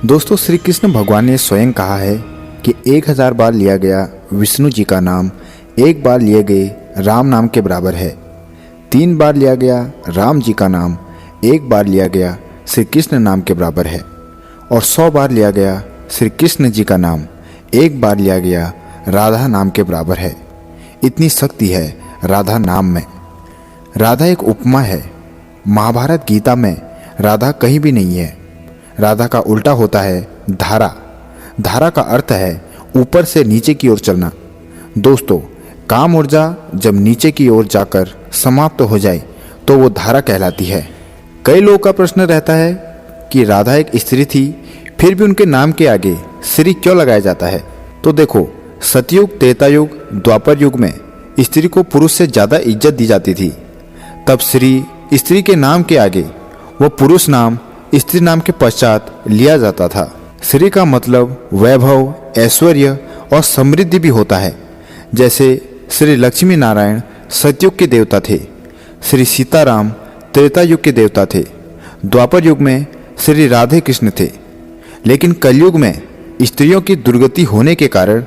दोस्तों, श्री कृष्ण भगवान ने स्वयं कहा है कि 1000 बार लिया गया विष्णु जी का नाम एक बार लिए गए राम नाम के बराबर है। 3 बार लिया गया राम जी का नाम एक बार लिया गया श्री कृष्ण नाम के बराबर है। और 100 बार लिया गया श्री कृष्ण जी का नाम एक बार लिया गया राधा नाम के बराबर है। इतनी शक्ति है राधा नाम में। राधा एक उपमा है। महाभारत गीता में राधा कहीं भी नहीं है। राधा का उल्टा होता है धारा। धारा का अर्थ है ऊपर से नीचे की ओर चलना। दोस्तों, काम ऊर्जा जब नीचे की ओर जाकर समाप्त हो जाए तो वो धारा कहलाती है। कई लोगों का प्रश्न रहता है कि राधा एक स्त्री थी, फिर भी उनके नाम के आगे श्री क्यों लगाया जाता है। तो देखो, सतयुग, त्रेता युग, द्वापर युग में स्त्री को पुरुष से ज़्यादा इज्जत दी जाती थी। तब श्री स्त्री के नाम के आगे वो पुरुष नाम स्त्री नाम के पश्चात लिया जाता था। श्री का मतलब वैभव, ऐश्वर्य और समृद्धि भी होता है। जैसे श्री लक्ष्मी नारायण सतयुग के देवता थे, श्री सीताराम त्रेता युग के देवता थे, द्वापर युग में श्री राधे कृष्ण थे। लेकिन कलयुग में स्त्रियों की दुर्गति होने के कारण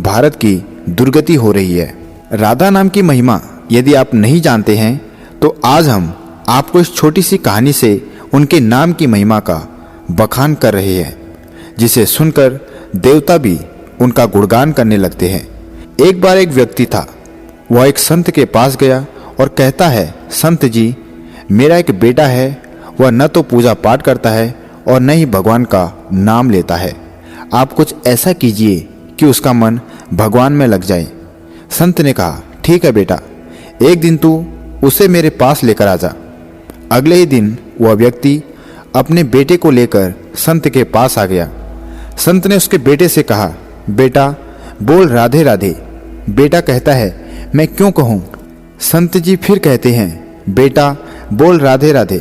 भारत की दुर्गति हो रही है। राधा नाम की महिमा यदि आप नहीं जानते हैं तो आज हम आपको इस छोटी सी कहानी से उनके नाम की महिमा का बखान कर रहे हैं, जिसे सुनकर देवता भी उनका गुणगान करने लगते हैं। एक बार एक व्यक्ति था। वह एक संत के पास गया और कहता है, संत जी, मेरा एक बेटा है। वह न तो पूजा पाठ करता है और न ही भगवान का नाम लेता है। आप कुछ ऐसा कीजिए कि उसका मन भगवान में लग जाए। संत ने कहा, ठीक है बेटा, एक दिन तू उसे मेरे पास लेकर आ जा। अगले ही दिन वह व्यक्ति अपने बेटे को लेकर संत के पास आ गया। संत ने उसके बेटे से कहा, बेटा बोल राधे राधे। बेटा कहता है, मैं क्यों कहूँ। संत जी फिर कहते हैं, बेटा बोल राधे राधे।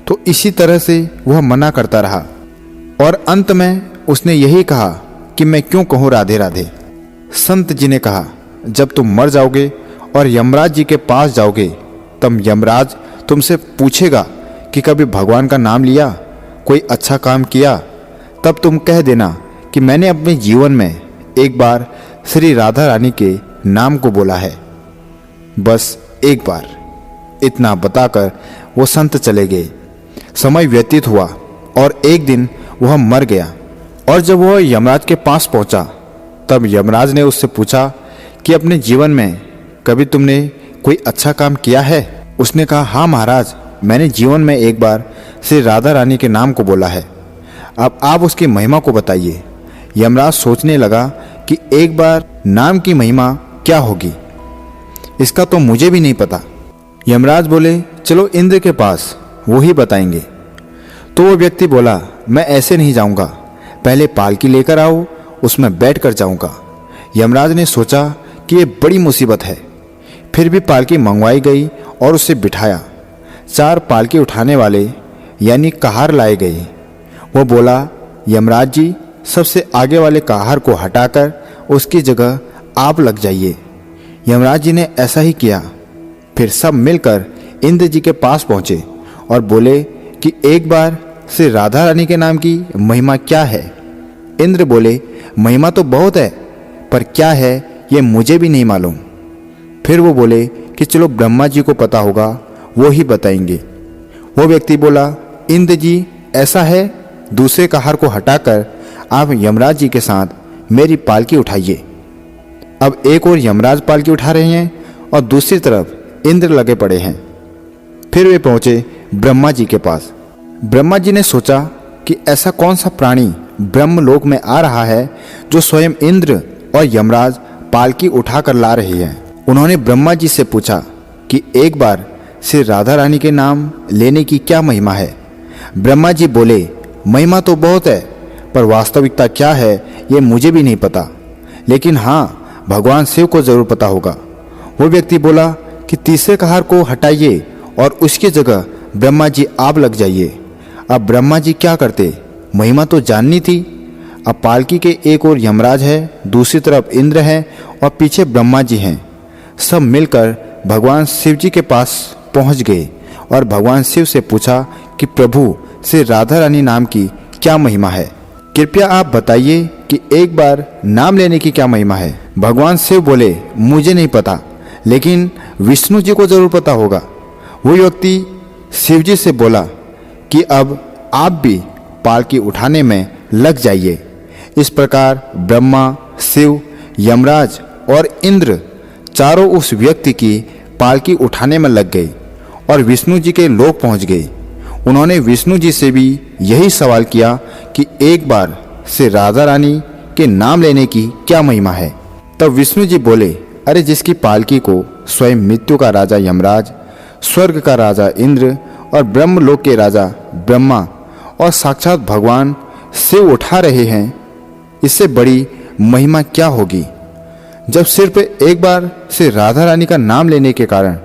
तो इसी तरह से वह मना करता रहा और अंत में उसने यही कहा कि मैं क्यों कहूँ राधे राधे। संत जी ने कहा, जब तुम मर जाओगे और यमराज जी के पास जाओगे तब यमराज तुमसे पूछेगा कि कभी भगवान का नाम लिया, कोई अच्छा काम किया, तब तुम कह देना कि मैंने अपने जीवन में एक बार श्री राधा रानी के नाम को बोला है, बस एक बार। इतना बताकर वो संत चले गए। समय व्यतीत हुआ और एक दिन वह मर गया। और जब वह यमराज के पास पहुंचा तब यमराज ने उससे पूछा कि अपने जीवन में कभी तुमने कोई अच्छा काम किया है। उसने कहा, हाँ महाराज, मैंने जीवन में एक बार श्री राधा रानी के नाम को बोला है। अब आप उसकी महिमा को बताइए। यमराज सोचने लगा कि एक बार नाम की महिमा क्या होगी, इसका तो मुझे भी नहीं पता। यमराज बोले, चलो इंद्र के पास, वो ही बताएंगे। तो वो व्यक्ति बोला, मैं ऐसे नहीं जाऊंगा, पहले पालकी लेकर आओ, उसमें बैठ कर जाऊंगा। यमराज ने सोचा कि ये बड़ी मुसीबत है। फिर भी पालकी मंगवाई गई और उसे बिठाया। 4 पालकी उठाने वाले यानी कहार लाए गए। वो बोला, यमराज जी, सबसे आगे वाले कहार को हटाकर उसकी जगह आप लग जाइए। यमराज जी ने ऐसा ही किया। फिर सब मिलकर इंद्र जी के पास पहुँचे और बोले कि एक बार श्री राधा रानी के नाम की महिमा क्या है। इंद्र बोले, महिमा तो बहुत है, पर क्या है ये मुझे भी नहीं मालूम। फिर वो बोले कि चलो ब्रह्मा जी को पता होगा, वो ही बताएंगे। वो व्यक्ति बोला, इंद्र जी, ऐसा है, दूसरे कहार को हटाकर आप यमराज जी के साथ मेरी पालकी उठाइए। अब एक और यमराज पालकी उठा रहे हैं और दूसरी तरफ इंद्र लगे पड़े हैं। फिर वे पहुंचे ब्रह्मा जी के पास। ब्रह्मा जी ने सोचा कि ऐसा कौन सा प्राणी ब्रह्मलोक में आ रहा है जो स्वयं इंद्र और यमराज पालकी उठाकर ला रहे हैं। उन्होंने ब्रह्मा जी से पूछा कि एक बार श्री राधा रानी के नाम लेने की क्या महिमा है। ब्रह्मा जी बोले, महिमा तो बहुत है, पर वास्तविकता क्या है ये मुझे भी नहीं पता, लेकिन हाँ, भगवान शिव को जरूर पता होगा। वो व्यक्ति बोला कि तीसरे कहार को हटाइए और उसकी जगह ब्रह्मा जी आप लग जाइए। अब ब्रह्मा जी क्या करते, महिमा तो जाननी थी। अब पालकी के एक ओर यमराज है, दूसरी तरफ इंद्र है और पीछे ब्रह्मा जी हैं। सब मिलकर भगवान शिव जी के पास पहुंच गए और भगवान शिव से पूछा कि प्रभु, श्री राधा रानी नाम की क्या महिमा है। कृपया आप बताइए कि एक बार नाम लेने की क्या महिमा है। भगवान शिव बोले, मुझे नहीं पता, लेकिन विष्णु जी को जरूर पता होगा। वो व्यक्ति शिव जी से बोला कि अब आप भी पालकी उठाने में लग जाइए। इस प्रकार ब्रह्मा, शिव, यमराज और इंद्र चारों उस व्यक्ति की पालकी उठाने में लग गए और विष्णु जी के लोक पहुंच गए। उन्होंने विष्णु जी से भी यही सवाल किया कि एक बार से राधा रानी के नाम लेने की क्या महिमा है। तब विष्णु जी बोले, अरे जिसकी पालकी को स्वयं मृत्यु का राजा यमराज, स्वर्ग का राजा इंद्र और ब्रह्मलोक के राजा ब्रह्मा और साक्षात भगवान शिव उठा रहे हैं, इससे बड़ी महिमा क्या होगी। जब सिर्फ एक बार से राधा रानी का नाम लेने के कारण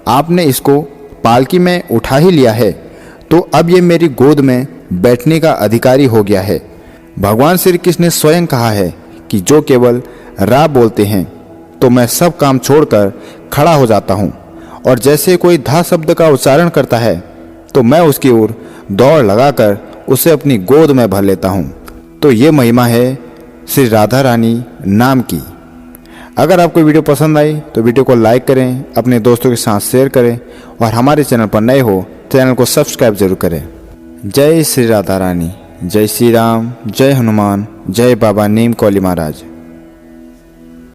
आपने इसको पालकी में उठा ही लिया है, तो अब ये मेरी गोद में बैठने का अधिकारी हो गया है। भगवान श्री कृष्ण ने स्वयं कहा है कि जो केवल रा बोलते हैं तो मैं सब काम छोड़कर खड़ा हो जाता हूँ, और जैसे कोई धा शब्द का उच्चारण करता है तो मैं उसकी ओर दौड़ लगाकर उसे अपनी गोद में भर लेता हूँ। तो ये महिमा है श्री राधा रानी नाम की। अगर आपको वीडियो पसंद आई तो वीडियो को लाइक करें, अपने दोस्तों के साथ शेयर करें और हमारे चैनल पर नए हो चैनल को सब्सक्राइब जरूर करें। जय श्री राधा रानी, जय श्री राम, जय हनुमान, जय बाबा नीम कौली महाराज।